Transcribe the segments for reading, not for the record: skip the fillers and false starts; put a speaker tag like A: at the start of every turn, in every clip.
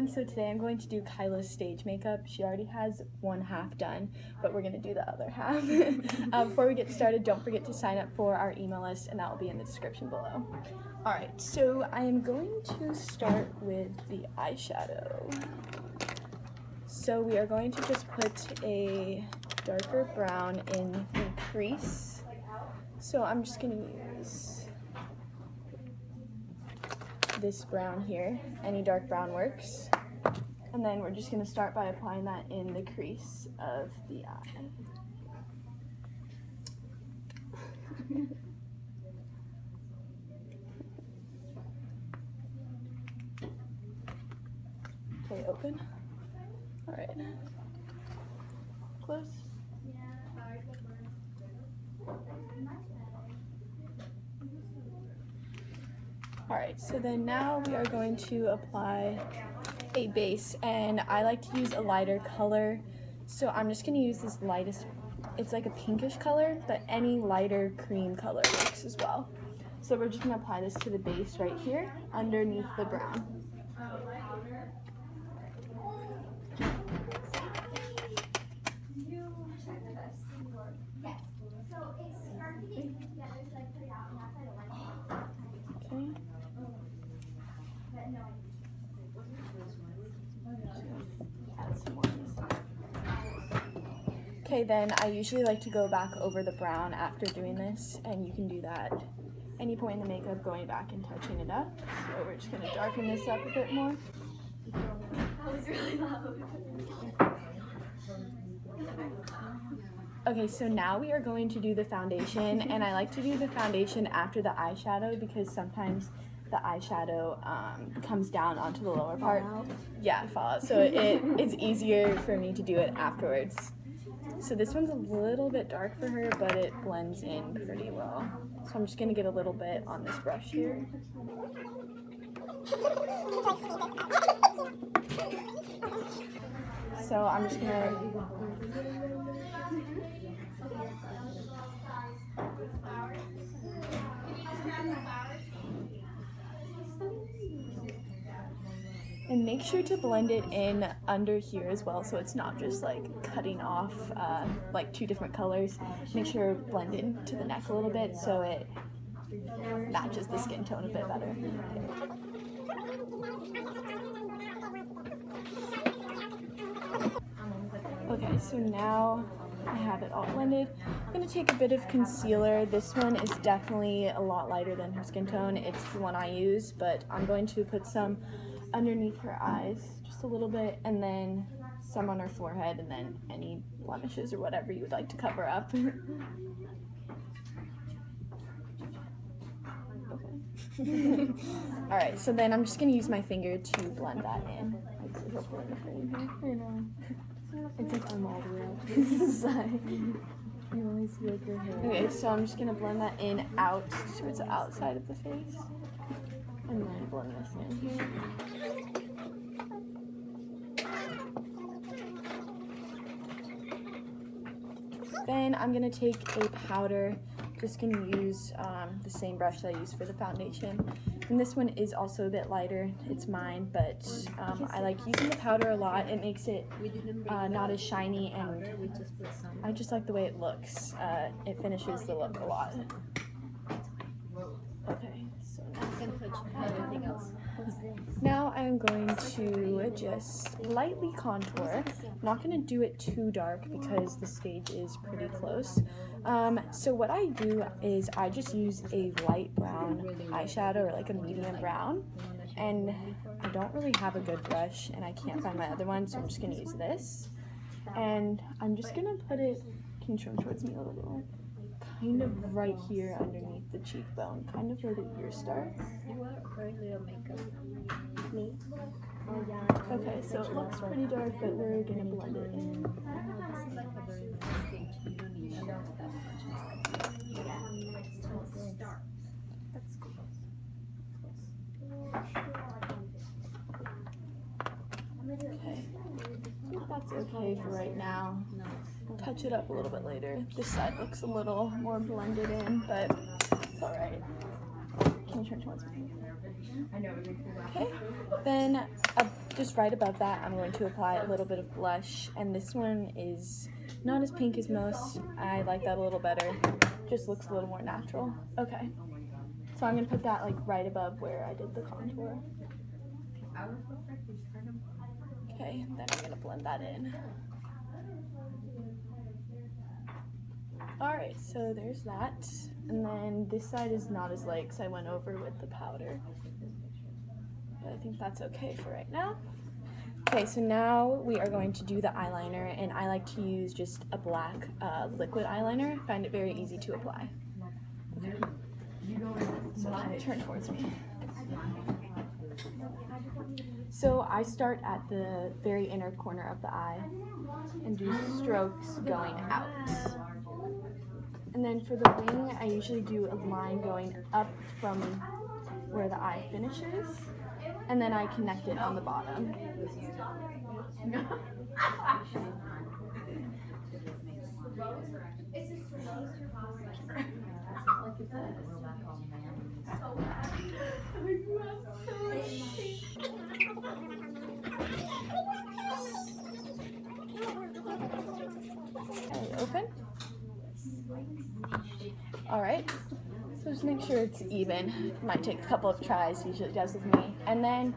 A: everyone, so today I'm going to do Kyla's stage makeup. She already has one half done, but we're going to do the other half. Before we get started, don't forget to sign up for our email list, and that will be in the description below. Alright, so I am going to start with the eyeshadow. So we are going to just put a darker brown in the crease. So I'm just going to use this brown here. Any dark brown works. And then we're just going to start by applying that in the crease of the eye. Okay, open. Alright. Close. Alright, so then now we are going to apply a base, and I like to use a lighter color, so I'm just going to use this lightest, it's like a pinkish color, but any lighter cream color works as well. So we're just going to apply this to the base right here, underneath the brown. Okay, then I usually like to go back over the brown after doing this, and you can do that any point in the makeup, going back and touching it up. So we're just going to darken this up a bit more. That was really loud. Okay, so now we are going to do the foundation, and I like to do the foundation after the eyeshadow because sometimes the eyeshadow comes down onto the lower part. Yeah, fall out. So it's easier for me to do it afterwards. So this one's a little bit dark for her, but it blends in pretty well. So I'm just going to get a little bit on this brush here. So I'm just going to... And make sure to blend it in under here as well, so it's not just like cutting off like two different colors. Make sure to blend into the neck a little bit so it matches the skin tone a bit better. Okay, so now I have it all blended. I'm going to take a bit of concealer. This one is definitely a lot lighter than her skin tone. It's the one I use, but I'm going to put some underneath her eyes, just a little bit, and then some on her forehead, and then any blemishes or whatever you would like to cover up. Okay. Alright, so then I'm just going to use my finger to blend that in.
B: It's like I'm all the way out this side. You only see like your hair.
A: Okay, so I'm just going to blend that in out towards the outside of the face. And then blend this in here. Then I'm going to take a powder. Just going to use the same brush that I use for the foundation. And this one is also a bit lighter. It's mine, but I like using the powder a lot. It makes it not as shiny, and I just like the way it looks. It finishes the look a lot. Okay, so now I'm going to just lightly contour. I'm not going to do it too dark because the stage is pretty close. So what I do is I just use a light brown eyeshadow, or like a medium brown, and I don't really have a good brush and I can't find my other one, so I'm just going to use this. And I'm just going to put it, can you turn towards me a little bit more? Kind of right here underneath the cheekbone, kind of where the ear starts. Me? Oh yeah. Okay, so it looks pretty dark, but we're gonna blend it in. Okay. That's okay for right now. We'll touch it up a little bit later. This side looks a little more blended in, but it's alright. Can you turn towards me? Okay, then just right above that, I'm going to apply a little bit of blush, and this one is not as pink as most. I like that a little better. Just looks a little more natural. Okay, so I'm gonna put that like right above where I did the contour. Okay, then I'm gonna blend that in. Alright, so there's that. And then this side is not as light because I went over with the powder. But I think that's okay for right now. Okay, so now we are going to do the eyeliner, and I like to use just a black liquid eyeliner. I find it very easy to apply. Okay. So turn towards me. So I start at the very inner corner of the eye and do strokes going out. And then for the wing, I usually do a line going up from where the eye finishes, and then I connect it on the bottom. Okay, open. Alright, so just make sure it's even. It might take a couple of tries, usually it does with me. And then,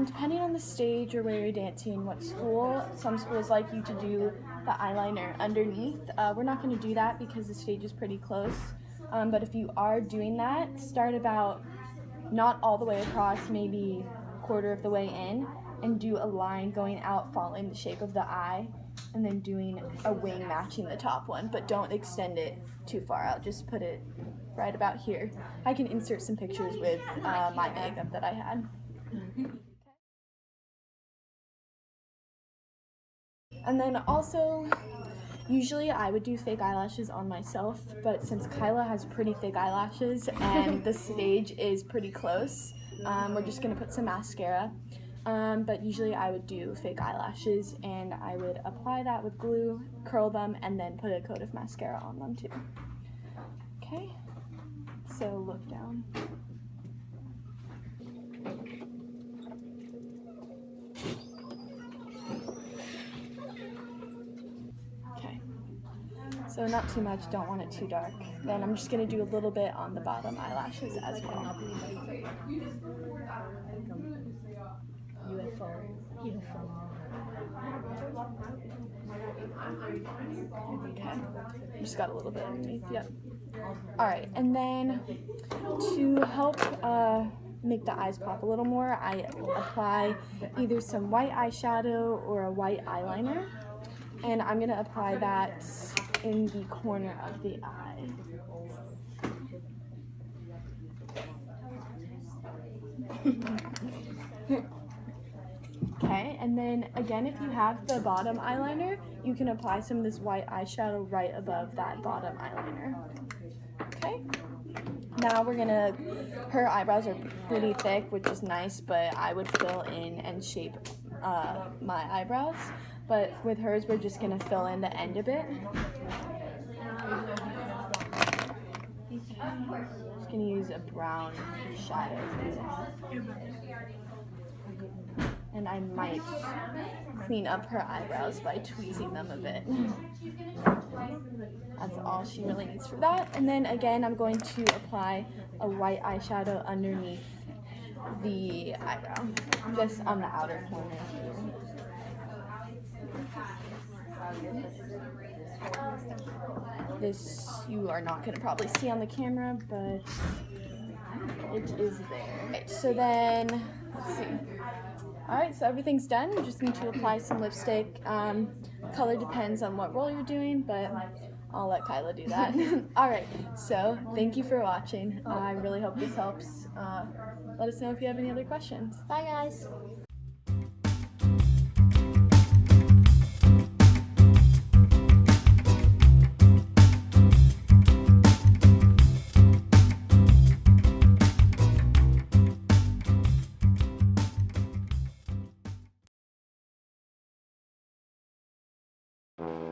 A: depending on the stage or where you're dancing, what school, some schools like you to do the eyeliner underneath. We're not going to do that because the stage is pretty close. But if you are doing that, start about not all the way across, maybe a quarter of the way in, and do a line going out following the shape of the eye, and then doing a wing matching the top one, but don't extend it too far out, just put it right about here. I can insert some pictures with my makeup that I had. And then also, usually I would do fake eyelashes on myself, but since Kyla has pretty thick eyelashes and the stage is pretty close, we're just gonna put some mascara. But usually I would do fake eyelashes, and I would apply that with glue, curl them, and then put a coat of mascara on them too. Okay, so look down. Okay, so not too much, don't want it too dark. Then I'm just going to do a little bit on the bottom eyelashes as well. Okay, just got a little bit underneath, yep. Alright, and then to help make the eyes pop a little more, I apply either some white eyeshadow or a white eyeliner, and I'm going to apply that in the corner of the eye. Okay, and then again, if you have the bottom eyeliner, you can apply some of this white eyeshadow right above that bottom eyeliner. Okay, now we're gonna, her eyebrows are pretty thick, which is nice, but I would fill in and shape my eyebrows. But with hers, we're just gonna fill in the end a bit. Just gonna use a brown shadow for this. And I might clean up her eyebrows by tweezing them a bit. That's all she really needs for that. And then again, I'm going to apply a white eyeshadow underneath the eyebrow, just on the outer corner here. This you are not going to probably see on the camera, but it is there. Okay, so then, let's see. Alright, so everything's done. You just need to apply some lipstick. Color depends on what role you're doing, but I'll let Kyla do that. Alright, so thank you for watching. I really hope this helps. Let us know if you have any other questions.
B: Bye, guys.
C: You